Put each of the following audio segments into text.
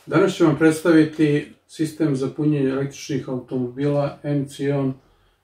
Danas ću vam predstaviti sistem za punjenje električnih automobila MCION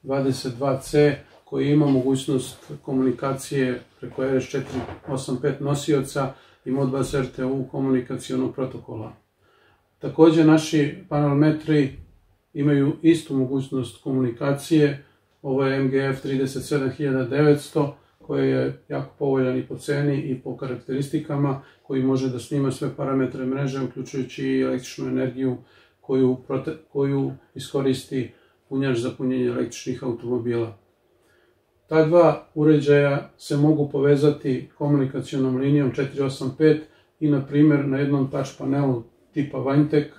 22C koji ima mogućnost komunikacije preko RS485 nosioca i Modbus RTU komunikacionog protokola. Također naši panel metri imaju istu mogućnost komunikacije. Ovo je MGF 37900 koji je jako povoljan i po ceni i po karakteristikama, koji može da snima sve parametre mreže, uključujući i električnu energiju koju iskoristi punjač za punjenje električnih automobila. Ta dva uređaja se mogu povezati komunikacionom linijom 485 i na primjer na jednom touch panelu tipa Vinetek.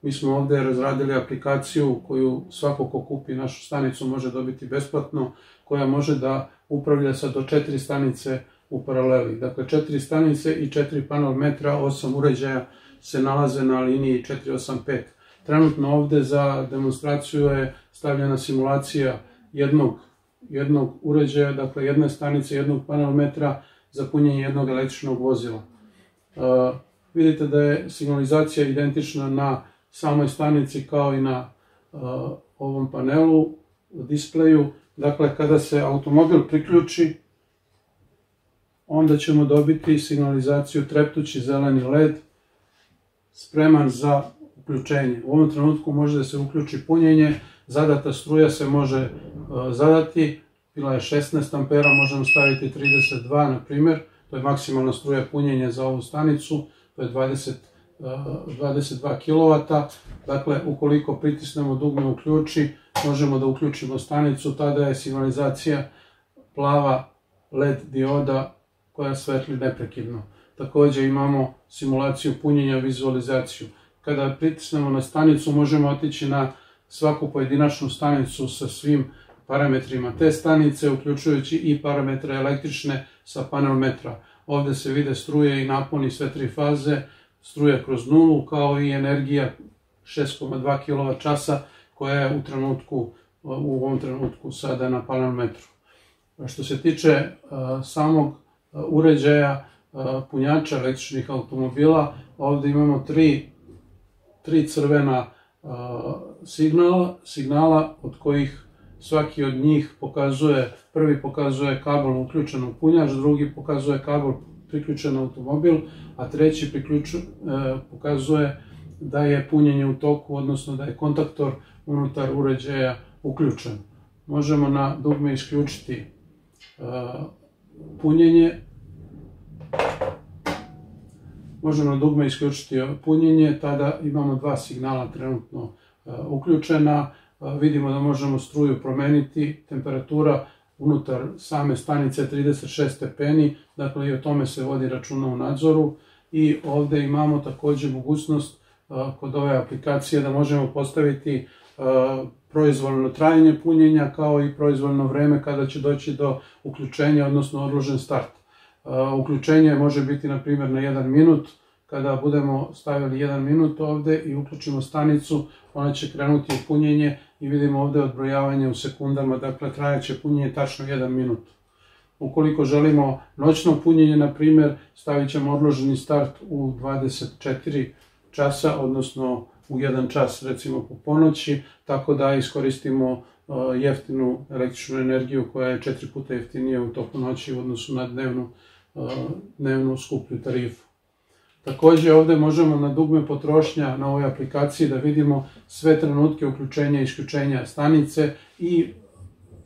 Mi smo ovdje razradili aplikaciju koju svako ko kupi našu stanicu može dobiti besplatno, koja može da upravlja sa do 4 stanice u paraleli. Dakle, 4 stanice i 4 panel metra, 8 uređaja se nalaze na liniji 485. Trenutno ovdje za demonstraciju je stavljena simulacija jednog uređaja, dakle jedne stanice, jednog panel metra za punjenje jednog električnog vozila. Vidite da je signalizacija identična na samoj stanici kao i na ovom panelu, displeju. Dakle, kada se automobil priključi, onda ćemo dobiti signalizaciju treptući zeleni LED, spreman za uključenje. U ovom trenutku može da se uključi punjenje, zadata struja se može zadati, bila je 16 ampera, možemo staviti 32 na primjer, to je maksimalna struja punjenja za ovu stanicu, to je 22 kW. Dakle, ukoliko pritisnemo dugme uključi, možemo da uključimo stanicu, tada je signalizacija plava LED dioda koja svetli neprekidno. Također imamo simulaciju punjenja, vizualizaciju. Kada pritisnemo na stanicu, možemo otići na svaku pojedinačnu stanicu sa svim parametrima te stanice, uključujući i parametre električne sa panel metra. Ovdje se vide struje i naponi sve tri faze, struja kroz nulu kao i energija 6,2 kWh koja je u ovom trenutku sada na panel metru. Što se tiče samog uređaja punjača električnih automobila, ovdje imamo tri crvena signala od kojih svaki od njih prvi pokazuje kabel uključen u punjač, drugi pokazuje kabel priključen automobil, a treći pokazuje da je punjenje u toku, odnosno da je kontaktor unutar uređaja uključen. Možemo na dugme isključiti punjenje, tada imamo dva signala trenutno uključena. Vidimo da možemo struju promeniti, temperatura unutar same stanice je 36 stepeni, dakle i o tome se vodi računa u nadzoru. I ovdje imamo također mogućnost kod ove aplikacije da možemo postaviti proizvoljno trajanje punjenja kao i proizvoljno vreme kada će doći do uključenja, odnosno odložen start. Uključenje može biti na primjer na 1 minut. Kada budemo stavili 1 minut ovdje i uključimo stanicu, ona će krenuti u punjenje i vidimo ovdje odbrojavanje u sekundama, dakle trajaće punjenje tačno 1 minut. Ukoliko želimo noćno punjenje, na primjer, stavit ćemo odloženi start u 24 časa, odnosno u 1 čas, recimo po ponoći, tako da iskoristimo jeftinu električnu energiju koja je 4 puta jeftinija u toku noći u odnosu na dnevnu skuplju tarifu. Također ovdje možemo na dugme potrošnja na ovoj aplikaciji da vidimo sve trenutke uključenja i isključenja stanice i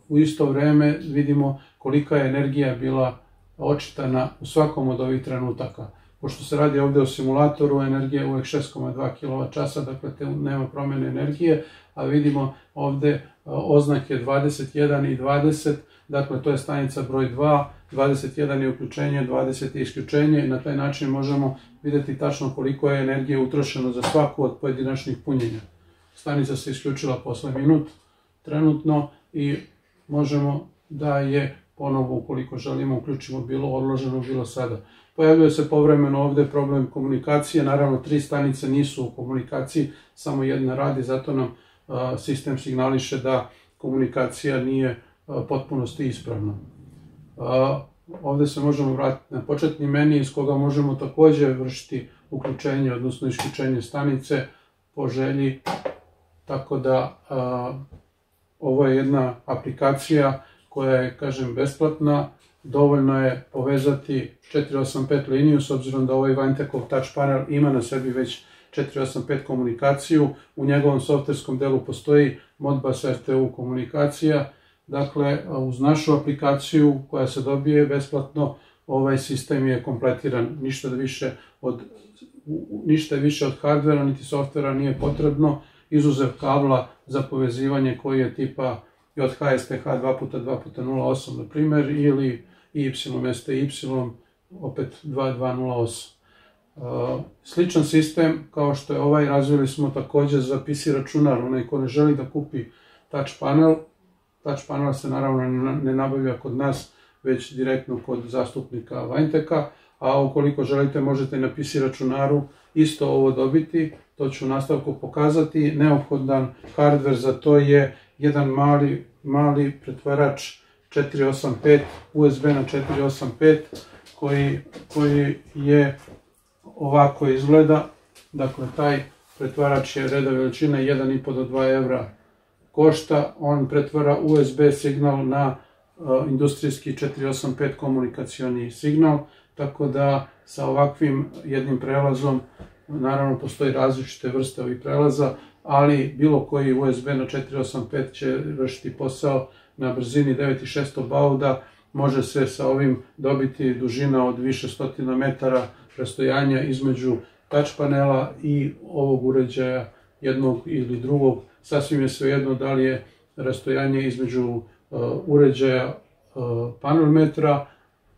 u isto vrijeme vidimo kolika je energija bila očitana u svakom od ovih trenutaka. Pošto se radi ovdje o simulatoru, energija je uvijek 6,2 kWh, dakle nema promjene energije, a vidimo ovdje oznake 21 i 20, dakle to je stanica broj 2, 21 je uključenje, 20 je isključenje i na taj način možemo vidjeti tačno koliko je energije utrošeno za svaku od pojedinačnih punjenja. Stanica se isključila posle minut trenutno i možemo da je ponovo, ukoliko želimo, uključimo bilo odloženo, bilo sada. Pojavljuje se povremeno ovdje problem komunikacije, naravno 3 stanice nisu u komunikaciji, samo jedna radi, zato nam sistem signališe da komunikacija nije potpunosti ispravna. ovdje se možemo vratiti na početni meni iz koga možemo također vršiti uključenje, odnosno isključenje stanice po želji. Tako da ovo je jedna aplikacija koja je, kažem, besplatna. Dovoljno je povezati 485 liniju, s obzirom da ovaj Vintekov touch panel ima na sebi već 485 komunikaciju. U njegovom softverskom delu postoji Modbus RTU komunikacija. Dakle, uz našu aplikaciju koja se dobije besplatno, ovaj sistem je kompletiran. Ništa više od hardvera niti softvera nije potrebno, izuzev kabla za povezivanje koji je tipa JHSTH 2x2x08 na primjer, ili YSTY opet 2208. Sličan sistem kao što je ovaj razvili smo također za PC računar. Onaj ko ne želi da kupi touch panel se naravno ne nabavlja kod nas, već direktno kod zastupnika Vinteka, a ukoliko želite možete na PC računaru isto ovo dobiti. To ću u nastavku pokazati. Neophodan hardver za to je jedan mali pretvarač 485, USB na 485, koji je ovako izgleda. Dakle, taj pretvarač je reda veličine 1,5 do 2 evra košta. On pretvara USB signal na industrijski 485 komunikacioni signal, tako da sa ovakvim jednim prelazom, naravno postoji različite vrste ovih prelaza, ali bilo koji USB na 485 će vršiti posao na brzini 9600 bauda. Može se sa ovim dobiti dužina od više stotina metara rastojanja između touch panela i ovog uređaja jednog ili drugog. Sasvim je svejedno da li je rastojanje između uređaja panel metra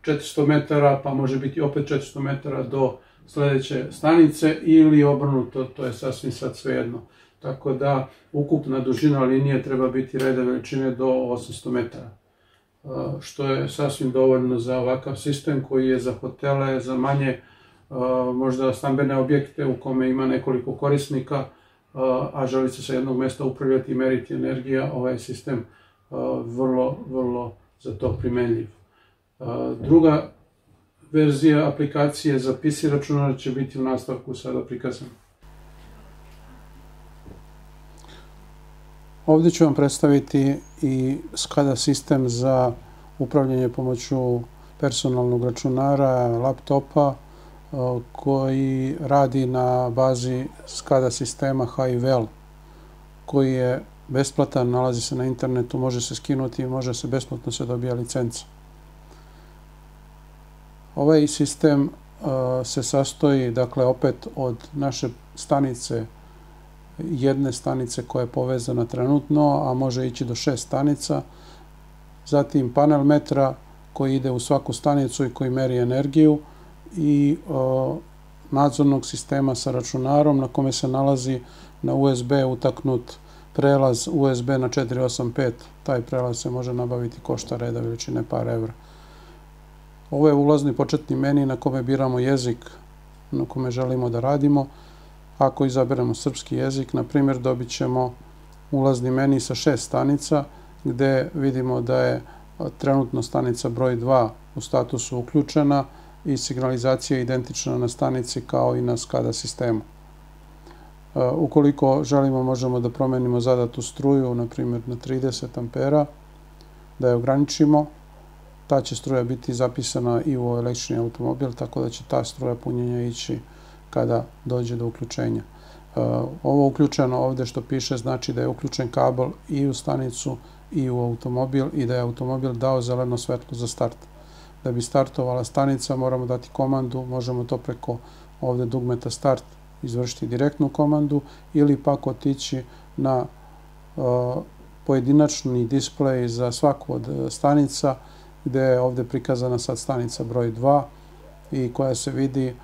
400 metara, pa može biti opet 400 metara do sljedeće stanice, ili obrnuto, to je sasvim sad svejedno. Tako da ukupna dužina linije treba biti reda veličine do 800 metara, što je sasvim dovoljno za ovakav sistem koji je za hotele, za manje možda stambene objekte u kome ima nekoliko korisnika, a želi se sa jednog mjesta upravljati i meriti energija. Ovaj sistem vrlo za to primenljiv. Druga verzija aplikacije za PC računar će biti u nastavku sada prikazana. Ovdje ću vam predstaviti i SCADA sistem za upravljanje pomoću personalnog računara, laptopa, koji radi na bazi SCADA sistema Honeywell, koji je besplatan, nalazi se na internetu, može se skinuti i može se besplatno se dobija licenca. Ovaj sistem se sastoji, dakle, opet od naše stanice, jedne stanice koja je povezana trenutno, a može ići do 6 stanica, zatim panel metra koji ide u svaku stanicu i koji meri energiju, i nadzornog sistema sa računarom na kome se nalazi na USB utaknut prelaz USB na 485. Taj prelaz se može nabaviti, košta reda veličine par evra. Ovo je ulazni početni meni na kome biramo jezik na kome želimo da radimo. Ako izaberemo srpski jezik, na primjer, dobit ćemo ulazni meni sa 6 stanica, gde vidimo da je trenutno stanica broj 2 u statusu uključena i signalizacija je identična na stanici kao i na SCADA sistemu. Ukoliko želimo, možemo da promenimo zadatu struju, na primjer na 30 ampera, da je ograničimo. Ta će struja biti zapisana i u električni automobil, tako da će ta struja punjenja ići kada dođe do uključenja. Ovo uključeno ovdje što piše znači da je uključen kabel i u stanicu i u automobil i da je automobil dao zeleno svetlo za start. Da bi startovala stanica moramo dati komandu, možemo to preko ovdje dugmeta start izvršiti direktnu komandu ili pak otići na pojedinačni displej za svaku od stanica, gdje je ovdje prikazana sad stanica broj 2 i koja se vidi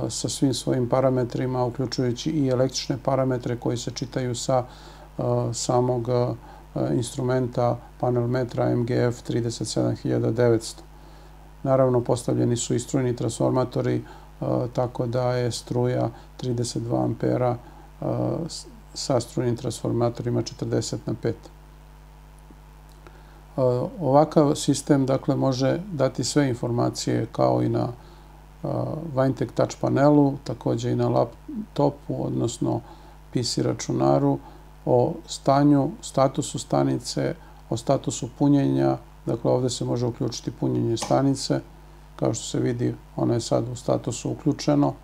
sa svim svojim parametrima, uključujući i električne parametre koji se čitaju sa samog instrumenta panel metra MGF 37900. Naravno, postavljeni su i strujni transformatori, tako da je struja 32 ampera sa strujnim transformatorima 40 na 5. Ovakav sistem dakle može dati sve informacije kao i na Vintech Touch panelu, također i na laptopu, odnosno PC računaru, o stanju, statusu stanice, o statusu punjenja. Dakle, ovdje se može uključiti punjenje stanice. Kao što se vidi, ono je sad u statusu uključeno.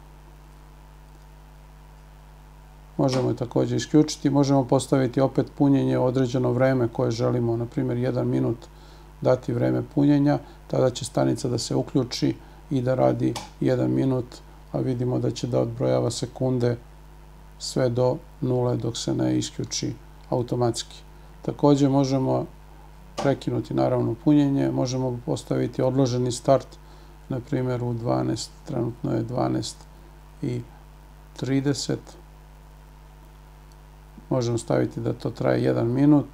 Možemo je također isključiti. Možemo postaviti opet punjenje određeno vreme koje želimo, na primjer 1 minut dati vreme punjenja, tada će stanica da se uključi i da radi 1 minut, a vidimo da će da odbrojava sekunde sve do 0 dok se ne isključi automatski. Također možemo prekinuti naravno punjenje, možemo postaviti odloženi start, na primjer u 12, trenutno je 12:30. Možemo staviti da to traje 1 minut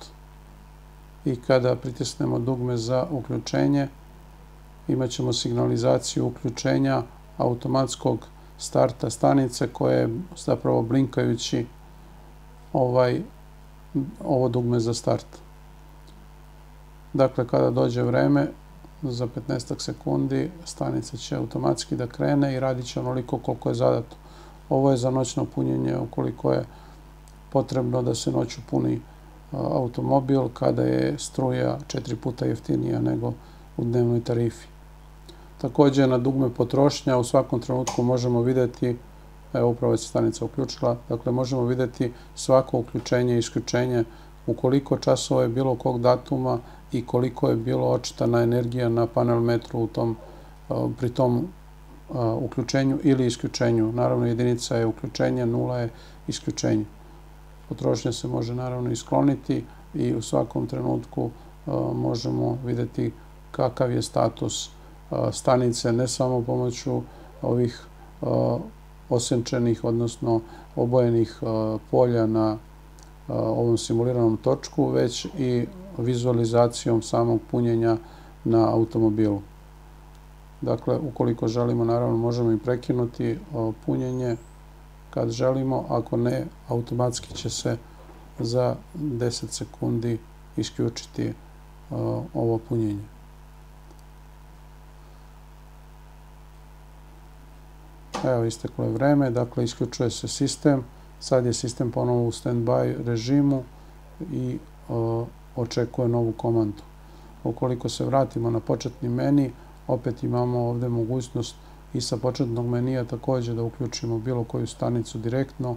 i kada pritisnemo dugme za uključenje, imat ćemo signalizaciju uključenja automatskog starta stanice koje je zapravo blinkajući ovo dugme za start. Dakle, kada dođe vreme, za 15 sekundi stanica će automatski da krene i radit će onoliko koliko je zadato. Ovo je za noćno punjenje ukoliko je potrebno da se noću puni automobil kada je struja 4 puta jeftinija nego u dnevnoj tarifi. Također na dugme potrošnja u svakom trenutku možemo vidjeti, evo upravo se stanica uključila, dakle možemo vidjeti svako uključenje i isključenje, u koliko časova je bilo kog datuma i koliko je bilo očitana energija na panel metru pri tom uključenju ili isključenju. Naravno jedinica je uključenje, 0 je isključenje. Potrošnja se može naravno iskloniti i u svakom trenutku možemo vidjeti kakav je status stanice, ne samo pomoću ovih osenčenih, odnosno obojenih polja na ovom simuliranom točku, već i vizualizacijom samog punjenja na automobilu. Dakle, ukoliko želimo, naravno možemo i prekinuti punjenje kad želimo, ako ne, automatski će se za 10 sekundi isključiti ovo punjenje. Evo, isteklo je vreme, dakle isključuje se sistem, sad je sistem ponovo u stand-by režimu i očekuje novu komandu. Ukoliko se vratimo na početni meni, opet imamo ovdje mogućnost i sa početnog menija također da uključimo bilo koju stanicu direktno.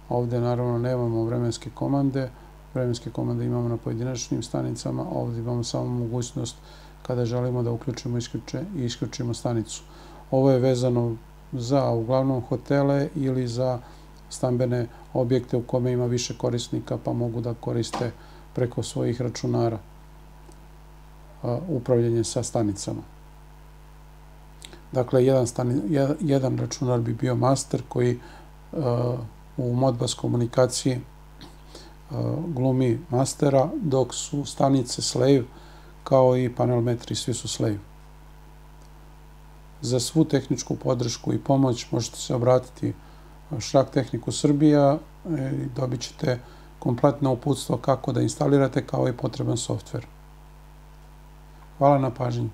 Ovdje naravno nemamo vremenske komande, vremenske komande imamo na pojedinačnim stanicama, ovdje imamo samo mogućnost kada želimo da uključimo i isključimo stanicu. Ovo je vezano za uglavnom hotele ili za stambene objekte u kome ima više korisnika pa mogu da koriste preko svojih računara upravljanje sa stanicama. Dakle, jedan računar bi bio master koji u Modbus komunikaciji glumi mastera, dok su stanice slave, kao i panel metri, svi su slave. Za svu tehničku podršku i pomoć možete se obratiti Šrak Tehniku Srbija i dobit ćete kompletno uputstvo kako da instalirate, kao i potreban softver. Hvala na pažnji.